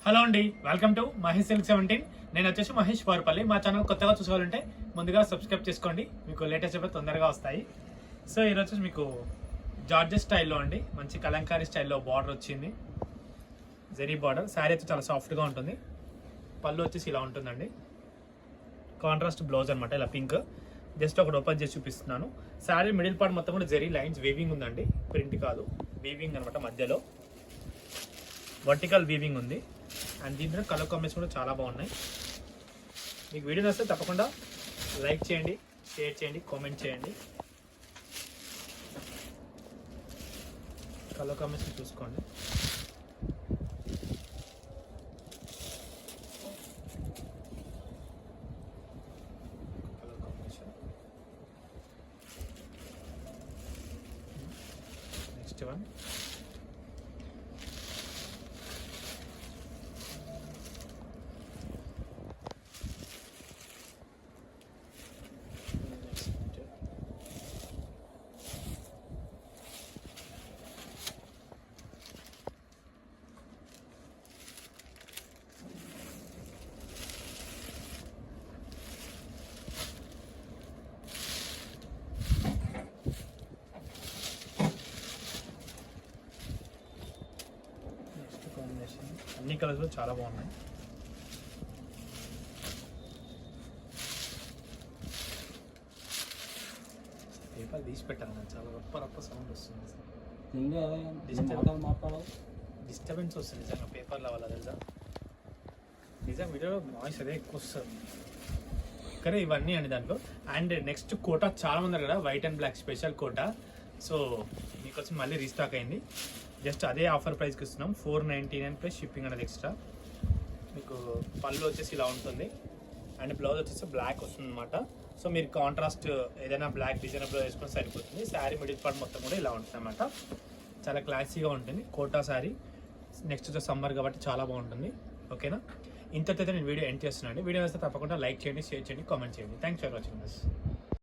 Hello అండి, welcome to Mahesh silk 17. నేను వచ్చేసి మహేష్ వారపల్లి. మా ఛానల్ కొత్తగా చూసుకోవాలంటే ముందుగా సబ్స్క్రైబ్ చేసుకోండి, మీకు లేటెస్ట్ అయితే తొందరగా వస్తాయి. సో ఈరోజు వచ్చేసి మీకు జార్జెస్ స్టైల్లో అండి, మంచి కలంకారీ స్టైల్లో బార్డర్ వచ్చింది, జరీ బార్డర్. శారీ అయితే చాలా సాఫ్ట్గా ఉంటుంది. పళ్ళు వచ్చేసి ఇలా ఉంటుందండి, కాంట్రాస్ట్ బ్లౌజ్ అనమాట, ఇలా పింక్. జస్ట్ ఒకటి ఓపెన్ చేసి చూపిస్తున్నాను. శారీ మిడిల్ పార్ట్ మొత్తం కూడా జరీ లైన్స్ వీవింగ్ ఉందండి, ప్రింట్ కాదు, వీవింగ్ అనమాట. మధ్యలో వర్టికల్ వీవింగ్ ఉంది. అండ్ దీంట్లో కలర్ కాంబినేషన్ కూడా చాలా బాగున్నాయి. మీకు వీడియో నచ్చితే తప్పకుండా లైక్ చేయండి, షేర్ చేయండి, కామెంట్ చేయండి. కలర్ కాంబినేషన్ చూసుకోండి. Colour combination next one. అన్ని కలర్స్ చాలా బాగున్నాయి. పేపర్ తీసి పెట్టాను, చాలా రప్ప సౌండ్ వస్తుంది. డిస్టర్బెన్స్ వస్తుంది నిజంగా పేపర్ల వల్ల, తెలుసా? నిజంగా వీడియోలో నాయిస్ అదే ఎక్కువ వస్తుంది. కానీ ఇవన్నీ అండి దాంట్లో. అండ్ నెక్స్ట్ కోటా చాలా మంది కదా, white and black special quota. So మీకోసం మళ్ళీ రీస్టాక్ అయింది. జస్ట్ అదే ఆఫర్ ప్రైస్కి ఇస్తున్నాం, 499 ప్లస్ షిప్పింగ్ అనేది ఎక్స్ట్రా. మీకు పళ్ళు వచ్చేసి ఇలా ఉంటుంది, అండ్ బ్లౌజ్ వచ్చేసి బ్లాక్ వస్తుంది అనమాట. సో మీరు కాంట్రాస్ట్ ఏదైనా బ్లాక్ డిజైన్ బ్లౌజ్ వేసుకొని సరిపోతుంది. శారీ మిడిల్ పార్ట్ మొత్తం కూడా ఇలా ఉంటుంది అనమాట, చాలా క్లాసీగా ఉంటుంది కోటా శారీ. నెక్స్ట్ వచ్చే సమ్మర్ కాబట్టి చాలా బాగుంటుంది. ఓకేనా? ఇంతతో నేను వీడియో ఎండ్ చేస్తున్నాను. వీడియో వస్తే తప్పకుండా లైక్ చేయండి, షేర్ చేయండి, కామెంట్ చేయండి. Thanks for watching this.